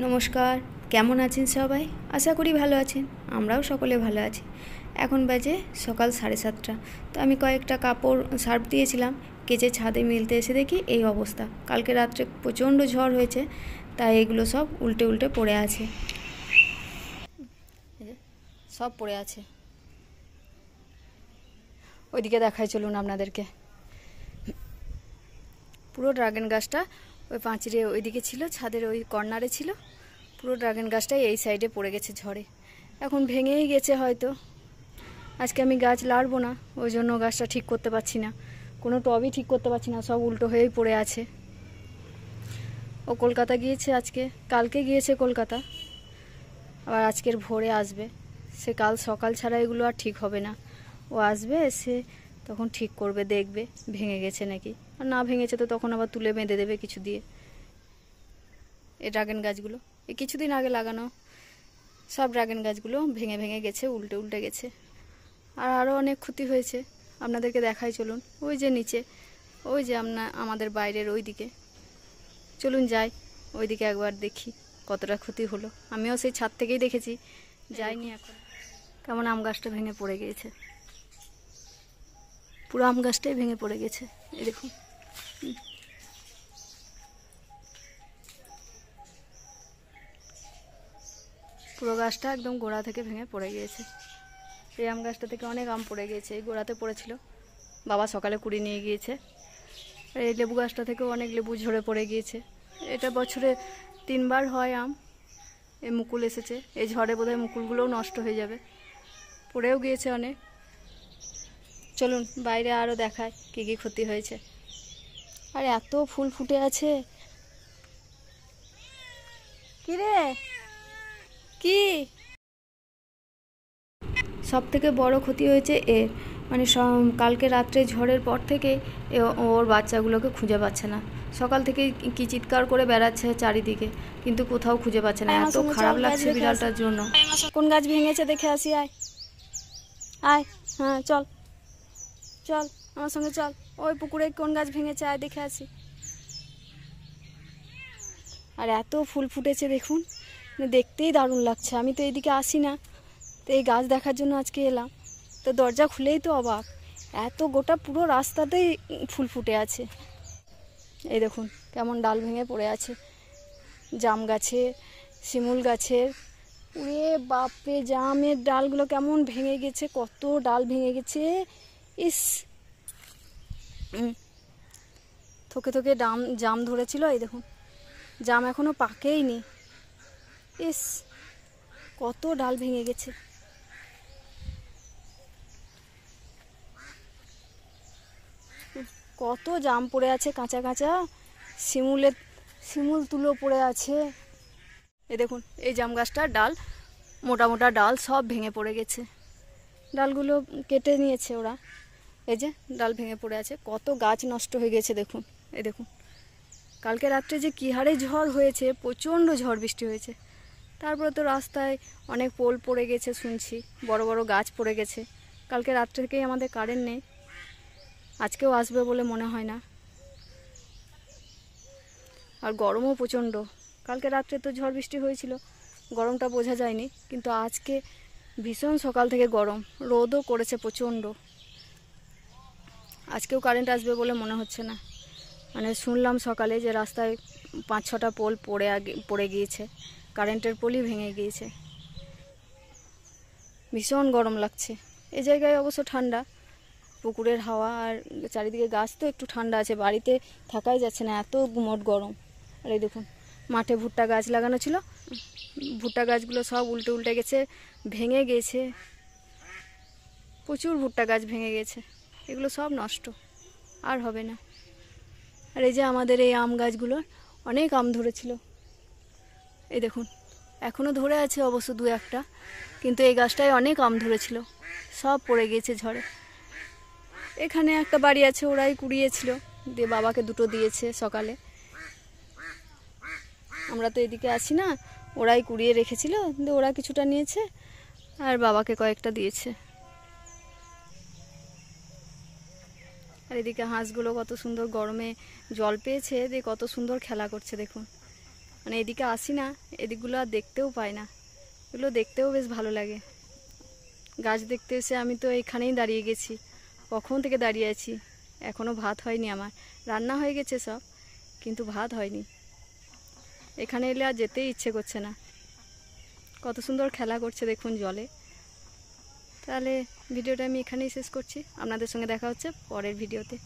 নমস্কার, কেমন আছেন সবাই? আশা করি ভালো আছেন। আমরাও সকলে ভালো আছি। এখন বাজে সকাল 7:30। তো আমি কয়েকটা কাপড় সার্ফ দিয়েছিলাম, কেচে ছাদে মেলতে এসে দেখি এই অবস্থা। কালকে রাত্রে প্রচণ্ড ঝড় হয়েছে, তাই এগুলো সব উল্টে উল্টে পড়ে আছে, সব পড়ে আছে। ওইদিকে দেখাই চলুন আপনাদেরকে। পুরো ড্রাগন গাছটা ওই পাঁচিরে ওইদিকে ছিল, ছাদের ওই কর্নারে ছিল। পুরো ড্রাগন গাছটাই এই সাইডে পড়ে গেছে ঝড়ে। এখন ভেঙেই গেছে হয়তো। আজকে আমি গাছ লাড়বো না, ওই জন্য গাছটা ঠিক করতে পারছি না, কোনো টবই ঠিক করতে পারছি না, সব উল্টো হয়েই পড়ে আছে। ও কলকাতা গিয়েছে আজকে, কালকে গিয়েছে কলকাতা, আবার আজকের ভোরে আসবে। সে কাল সকাল ছাড়া এগুলো আর ঠিক হবে না। ও আসবে, এসে তখন ঠিক করবে, দেখবে ভেঙে গেছে নাকি। আর না ভেঙেছে তো তখন আবার তুলে বেঁধে দেবে কিছু দিয়ে। এই ড্রাগন গাছগুলো এই কিছুদিন আগে লাগানো সব ড্রাগন গাছগুলো ভেঙে ভেঙে গেছে, উল্টে উল্টে গেছে। আর আরও অনেক ক্ষতি হয়েছে, আপনাদেরকে দেখাই চলুন। ওই যে নিচে, ওই যে আমাদের বাইরের ওই দিকে, চলুন যাই ওইদিকে একবার দেখি কতটা ক্ষতি হলো। আমিও সেই ছাদ থেকেই দেখেছি, যাইনি এখন। কেমন আম গাছটা ভেঙে পড়ে গিয়েছে, পুরো আম গাছটাই ভেঙে পড়ে গেছে। এই দেখুন, পুরো গাছটা একদম গোড়া থেকে ভেঙে পড়ে গিয়েছে। এই আম গাছটা থেকে অনেক আম পড়ে গিয়েছে, এই গোড়াতে পড়েছিল, বাবা সকালে কুড়িয়ে নিয়ে গিয়েছে। আর এই লেবু গাছটা থেকেও অনেক লেবু ঝরে পড়ে গিয়েছে। এটা বছরে 3বার হয় আম। এই মুকুল এসেছে, এই ঝড়ে বোধহয় মুকুলগুলোও নষ্ট হয়ে যাবে, পড়েও গিয়েছে অনেক। চলুন বাইরে আরও দেখায় কী কী ক্ষতি হয়েছে। আর এত ফুল ফুটে আছে। কি রে, কি সব থেকে বড় ক্ষতি হয়েছে এর, মানে কালকে রাত্রে ঝড়ের পর থেকে ওর বাচ্চাগুলোকে খুঁজে পাচ্ছে না। সকাল থেকে কি চিৎকার করে বেড়াচ্ছে চারিদিকে, কিন্তু কোথাও খুঁজে পাচ্ছে না। এত খারাপ লাগছে বিড়ালটার জন্য। কোন গাছ ভেঙেছে দেখে আসি, আয় আয়, হ্যাঁ চল চল আমার সঙ্গে চল। ওই পুকুরে কোন গাছ ভেঙেছে, আয় দেখে আসি। আর এত ফুল ফুটেছে দেখুন, দেখতেই দারুণ লাগছে। আমি তো এইদিকে আসি না, তো এই গাছ দেখার জন্য আজকে এলাম। তো দরজা খুলেই তো অবাক, এত গোটা পুরো রাস্তাতেই ফুল ফুটে আছে। এই দেখুন কেমন ডাল ভেঙে পড়ে আছে জাম গাছে, শিমুল গাছের। উড়ে বাপরে, জামের ডালগুলো কেমন ভেঙে গেছে, কত ডাল ভেঙে গেছে। ইস, থোকে থোকে জাম ধরেছিল, এই দেখুন জাম এখনো পাকেইনি। ইস, কত ডাল ভেঙে গেছে। কত জাম পড়ে আছে কাঁচা কাঁচা, শিমুল তুলো পড়ে আছে। এই দেখুন এই জাম গাছটার ডাল, মোটা মোটা ডাল সব ভেঙে পড়ে গেছে। ডালগুলো কেটে নিয়েছে ওরা, এই যে ডাল ভেঙে পড়ে আছে। কত গাছ নষ্ট হয়ে গেছে দেখুন। এই দেখুন কালকে রাত্রে যে কী হারে ঝড় হয়েছে, প্রচণ্ড ঝড় বৃষ্টি হয়েছে। তারপরে তো রাস্তায় অনেক পোল পড়ে গেছে শুনছি, বড় বড় গাছ পড়ে গেছে। কালকে রাত্রে থেকেই আমাদের কারেন্ট নেই, আজকেও আসবে বলে মনে হয় না। আর গরমও প্রচণ্ড। কালকে রাত্রে তো ঝড় বৃষ্টি হয়েছিল, গরমটা বোঝা যায়নি, কিন্তু আজকে ভীষণ সকাল থেকে গরম, রোদও করেছে প্রচণ্ড। আজকেও কারেন্ট আসবে বলে মনে হচ্ছে না। মানে শুনলাম সকালে যে রাস্তায় 5-6টা পোল পড়ে গিয়েছে, কারেন্টের পোলই ভেঙে গিয়েছে। ভীষণ গরম লাগছে। এই জায়গায় অবশ্য ঠান্ডা, পুকুরের হাওয়া আর চারিদিকে গাছ, তো একটু ঠান্ডা আছে। বাড়িতে থাকাই যাচ্ছে না, এত গুমোট গরম। আর এই দেখুন মাঠে ভুট্টা গাছ লাগানো ছিল, ভুট্টা গাছগুলো সব উল্টে উল্টে গেছে, ভেঙে গেছে। প্রচুর ভুট্টা গাছ ভেঙে গেছে, এগুলো সব নষ্ট, আর হবে না। আর এই যে আমাদের এই আম গাছগুলো অনেক আম ধরেছিল, এই দেখুন এখনও ধরে আছে অবশ্য 2-1টা, কিন্তু এই গাছটায় অনেক আম ধরেছিল, সব পড়ে গিয়েছে ঝড়ে। এখানে একটা বাড়ি আছে, ওরাই কুড়িয়েছিল, দিয়ে বাবাকে 2টো দিয়েছে সকালে। আমরা তো এদিকে আসি না, ওরাই কুড়িয়ে রেখেছিল, দিয়ে ওরা কিছুটা নিয়েছে আর বাবাকে কয়েকটা দিয়েছে। আর এদিকে হাঁসগুলো কত সুন্দর গরমে জল পেয়েছে, দিয়ে কত সুন্দর খেলা করছে দেখুন। মানে এদিকে আসি না, এদিকগুলো আর দেখতেও পাই না। এগুলো দেখতেও বেশ ভালো লাগে। গাছ দেখতে এসে আমি তো এখানেই দাঁড়িয়ে গেছি, কখন থেকে দাঁড়িয়ে আছি। এখনও ভাত হয়নি আমার, রান্না হয়ে গেছে সব, কিন্তু ভাত হয়নি। এখানে এলে আর যেতেই ইচ্ছে করছে না। কত সুন্দর খেলা করছে দেখুন জলে। তাহলে ভিডিওটা আমি এখানেই শেষ করছি। আপনাদের সঙ্গে দেখা হচ্ছে পরের ভিডিওতে।